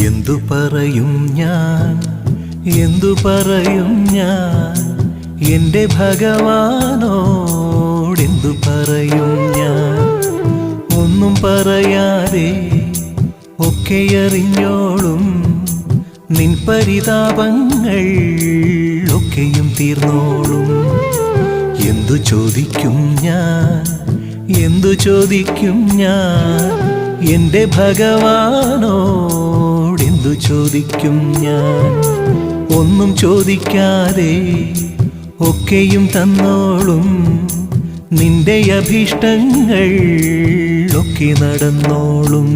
എന്തു പറയും ഞാൻ, എന്തു പറയും ഞാൻ, എൻ്റെ ഭഗവാനോടെന്തു പറയും ഞാൻ. ഒന്നും പറയാതെ ഒക്കെയറിഞ്ഞോളും നിൻ പരിതാപങ്ങൾ ഒക്കെയും തീർന്നോളും. എന്തു ചോദിക്കും ഞാൻ, എന്തു ചോദിക്കും ഞാൻ, എൻ്റെ ഭഗവാനോടെന്തു ചോദിക്കും ഞാൻ. ഒന്നും ചോദിക്കാതെ ഒക്കെയും തന്നോളും നിന്റെ അഭീഷ്ടങ്ങൾ ഒക്കെ നടന്നോളും.